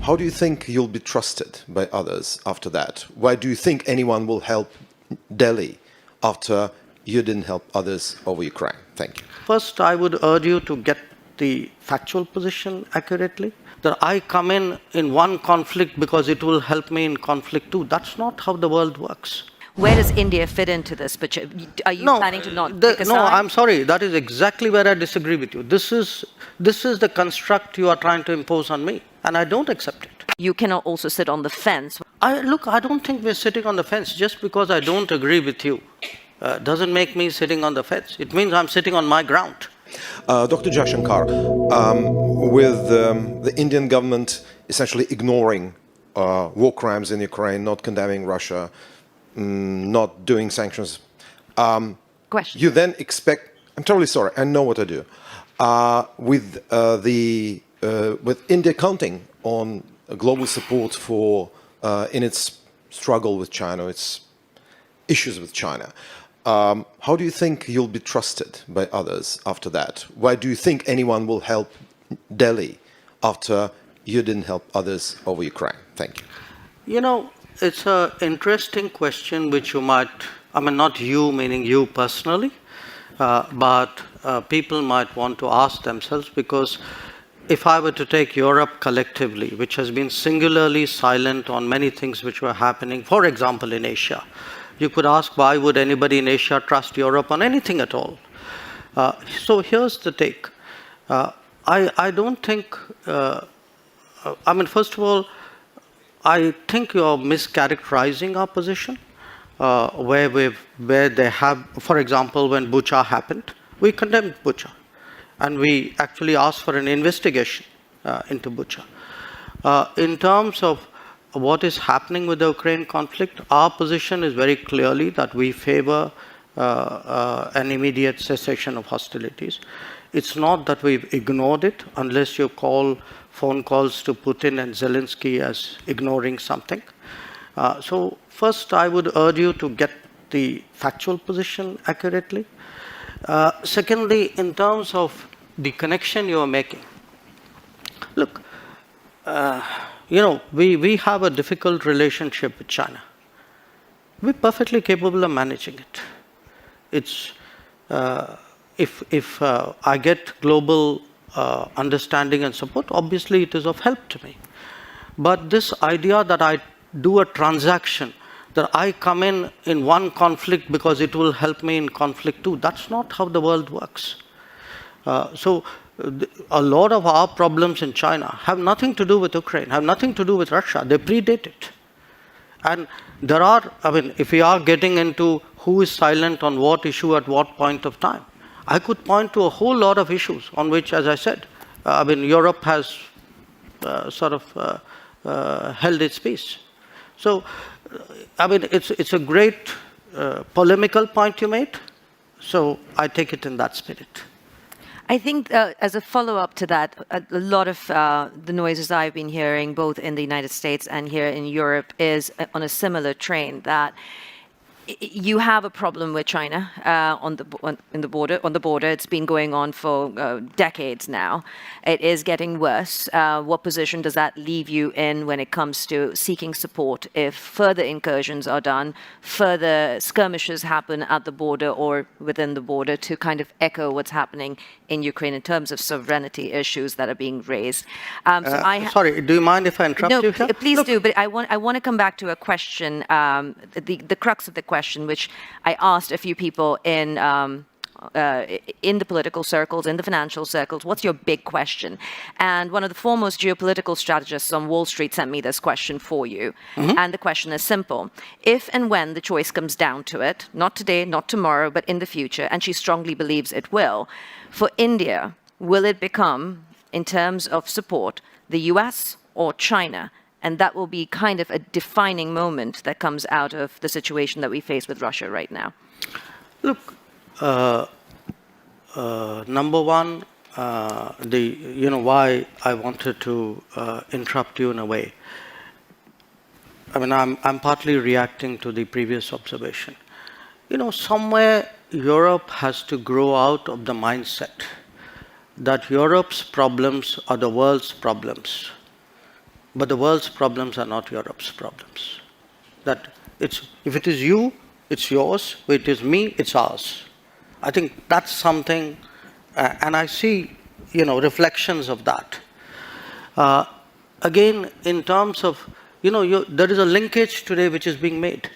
How do you think you'll be trusted by others after that? Why do you think anyone will help Delhi after you didn't help others over Ukraine? Thank you. First, I would urge you to get the factual position accurately. That I come in one conflict because it will help me in conflict two. That's not how the world works. Where does India fit into this? But are you planning to not take a side? No, I'm sorry. That is exactly where I disagree with you. This is the construct you are trying to impose on me, and I don't accept it. You cannot also sit on the fence. I don't think we're sitting on the fence. Just because I don't agree with you doesn't make me sitting on the fence. It means I'm sitting on my ground. Dr. Jaishankar, with the Indian government essentially ignoring war crimes in Ukraine, not condemning Russia, not doing sanctions, you then expect, I'm totally sorry, I know what I do, with India counting on global support for in its struggle with China, its issues with China. How do you think you'll be trusted by others after that? Why do you think anyone will help Delhi after you didn't help others over Ukraine? Thank you. You know, it's an interesting question which you might, I mean, not you, meaning you personally, but people might want to ask themselves, because if I were to take Europe collectively, which has been singularly silent on many things which were happening, for example, in Asia, you could ask, why would anybody in Asia trust Europe on anything at all? So here's the take. I don't think, I mean, first of all, I think you're mischaracterizing our position, where they have, for example, when Bucha happened, we condemned Bucha, and we actually asked for an investigation into Bucha. In terms of what is happening with the Ukraine conflict, our position is very clearly that we favor an immediate cessation of hostilities. It's not that we've ignored it, unless you call phone calls to Putin and Zelensky as ignoring something. So first, I would urge you to get the factual position accurately. Secondly, in terms of the connection you are making, look, you know, we have a difficult relationship with China. We're perfectly capable of managing it. It's, if I get global understanding and support, obviously it is of help to me. But this idea that I do a transaction, that I come in one conflict because it will help me in conflict two, that's not how the world works. So a lot of our problems in China have nothing to do with Ukraine, have nothing to do with Russia. They predate it. And there are, I mean, if we are getting into who is silent on what issue at what point of time, I could point to a whole lot of issues on which, as I said, I mean, Europe has sort of held its peace. So, I mean, it's a great polemical point you made. So I take it in that spirit. I think as a follow-up to that, a lot of the noises I've been hearing, both in the United States and here in Europe, is on a similar train, that you have a problem with China on the border. It's been going on for decades now. It is getting worse. What position does that leave you in when it comes to seeking support if further incursions are done, further skirmishes happen at the border or within the border, to kind of echo what's happening in Ukraine in terms of sovereignty issues that are being raised? Sorry, do you mind if I interrupt you here? No, please do. But I want to come back to a question, the crux of the question, which I asked a few people in the political circles, in the financial circles. What's your big question? And one of the foremost geopolitical strategists on Wall Street sent me this question for you. Mm-hmm. And the question is simple. If and when the choice comes down to it, not today, not tomorrow, but in the future, and she strongly believes it will, for India, will it become, in terms of support, the US or China? And that will be kind of a defining moment that comes out of the situation that we face with Russia right now. Look, number one, why I wanted to interrupt you in a way. I mean, I'm partly reacting to the previous observation. You know, somewhere Europe has to grow out of the mindset that Europe's problems are the world's problems. but the world's problems are not Europe's problems. That if it is you, it's yours. If it is me, it's ours. I think that's something, and I see, reflections of that. Again, in terms of, there is a linkage today which is being made.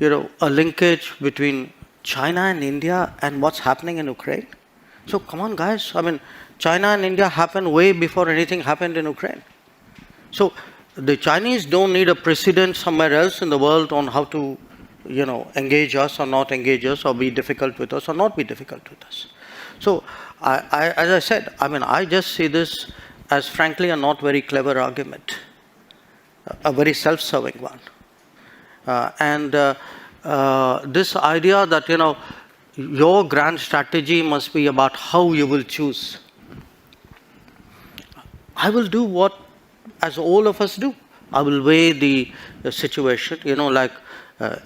A linkage between China and India and what's happening in Ukraine. So come on, guys. I mean, China and India happened way before anything happened in Ukraine. So the Chinese don't need a precedent somewhere else in the world on how to, engage us or not engage us, or be difficult with us or not be difficult with us. So, as I said, I just see this as frankly a not very clever argument, a very self-serving one. This idea that, your grand strategy must be about how you will choose. I will do what, as all of us do. I will weigh the situation,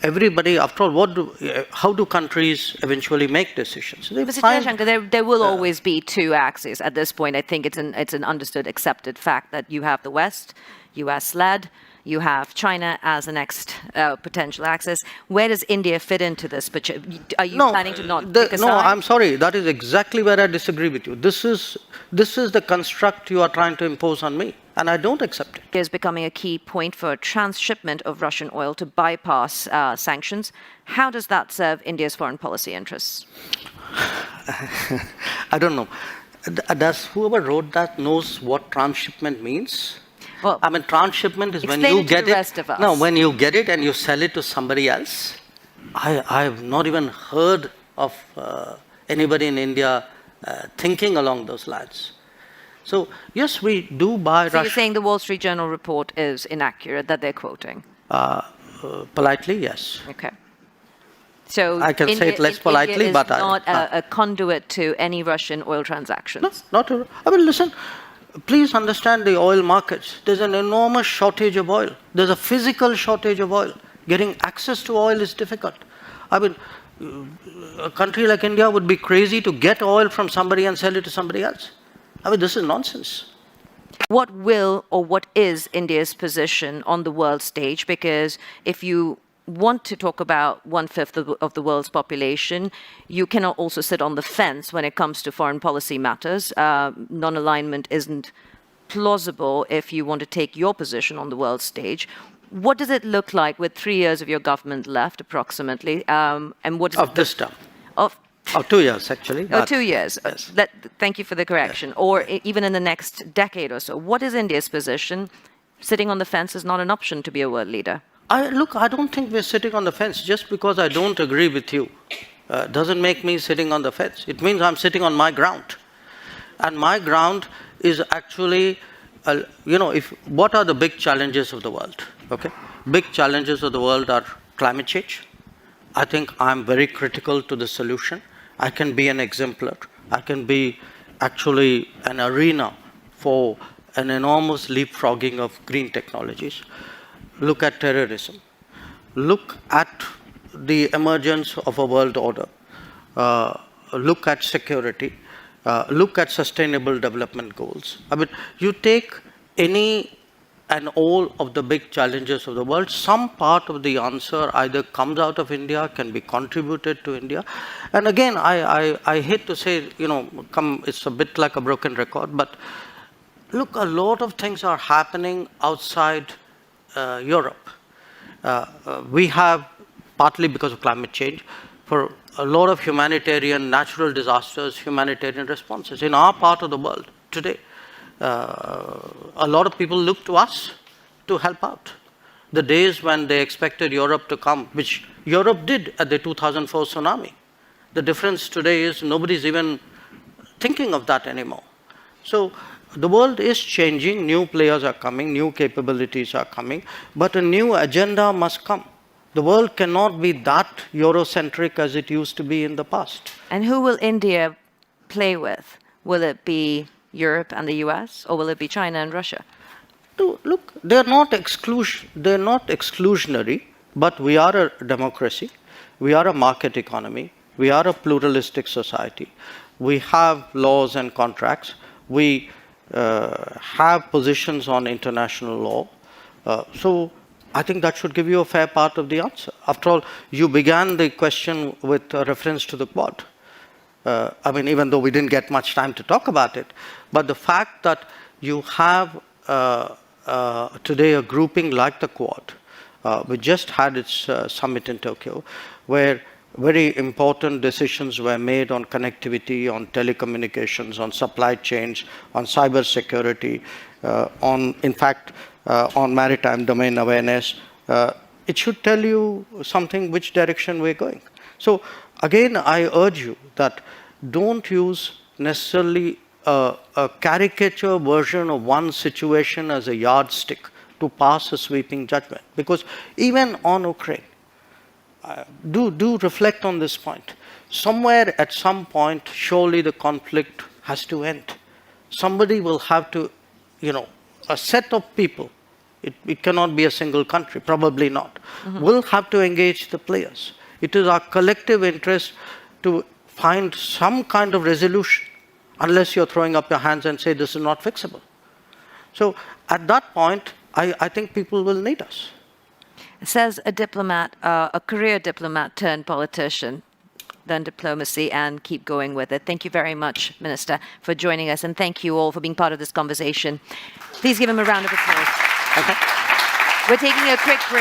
everybody, after all, how do countries eventually make decisions? Mr. Jaishankar, there will always be two axes at this point. I think it's an understood, accepted fact that you have the West, US-led, you have China as the next potential axis. Where does India fit into this? But are you planning to not pick a side? No, I'm sorry. That is exactly where I disagree with you. This is the construct you are trying to impose on me, and I don't accept it. It is becoming a key point for transshipment of Russian oil to bypass sanctions. How does that serve India's foreign policy interests? I don't know. Does whoever wrote that knows what transshipment means? Well, transshipment is when you get it. No, when you get it and you sell it to somebody else. I've not even heard of anybody in India thinking along those lines. So yes, we do buy. So you're saying the Wall Street Journal report is inaccurate that they're quoting? Politely, yes. Okay. So I can say it less politely, India is but not a conduit to any Russian oil transactions. No, not. Listen. Please understand the oil markets. There's an enormous shortage of oil. There's a physical shortage of oil. Getting access to oil is difficult. A country like India would be crazy to get oil from somebody and sell it to somebody else. This is nonsense. What will or what is India's position on the world stage? Because if you want to talk about 1/5 of the world's population, you cannot also sit on the fence when it comes to foreign policy matters. Non-alignment isn't plausible if you want to take your position on the world stage. What does it look like with 3 years of your government left, approximately? And what does of this term? Of 2 years, actually. Oh, 2 years. Yes. Thank you for the correction. Yes. Or even in the next decade or so. What is India's position? Sitting on the fence is not an option to be a world leader. I don't think we're sitting on the fence. Just because I don't agree with you doesn't make me sitting on the fence. It means I'm sitting on my ground. And my ground is actually, what are the big challenges of the world? Okay? Big challenges of the world are climate change. I think I'm very critical to the solution. I can be an exemplar. I can be actually an arena for an enormous leapfrogging of green technologies. Look at terrorism. Look at the emergence of a world order. Look at security. Look at sustainable development goals. You take any and all of the big challenges of the world, some part of the answer either comes out of India, can be contributed to India. And again, I hate to say, it's a bit like a broken record, but look, a lot of things are happening outside Europe. We have, partly because of climate change, for a lot of humanitarian, natural disasters, humanitarian responses. In our part of the world today, a lot of people look to us to help out. The days when they expected Europe to come, which Europe did at the 2004 tsunami. The difference today is nobody's even thinking of that anymore. So the world is changing, new players are coming, new capabilities are coming, but a new agenda must come. The world cannot be that Eurocentric as it used to be in the past. And who will India play with? Will it be Europe and the US, or will it be China and Russia? Look, they're not exclusionary, but we are a democracy, we are a market economy, we are a pluralistic society, we have laws and contracts, we have positions on international law. So I think that should give you a fair part of the answer. After all, you began the question with a reference to the Quad. I mean, even though we didn't get much time to talk about it, but the fact that you have today a grouping like the Quad, we just had its summit in Tokyo, where very important decisions were made on connectivity, on telecommunications, on supply chains, on cyber security, on maritime domain awareness. It should tell you something which direction we're going. So again, I urge you that don't use necessarily a caricature version of one situation as a yardstick to pass a sweeping judgment. Because even on Ukraine, do reflect on this point. Somewhere at some point, surely the conflict has to end. Somebody will have to, a set of people, it cannot be a single country, probably not, will have to engage the players. It is our collective interest to find some kind of resolution, unless you're throwing up your hands and say this is not fixable. So at that point, I think people will need us. Says a diplomat, a career diplomat turned politician, then diplomacy, and keep going with it. Thank you very much, Minister, for joining us, and thank you all for being part of this conversation. Please give him a round of applause. Okay. We're taking a quick break.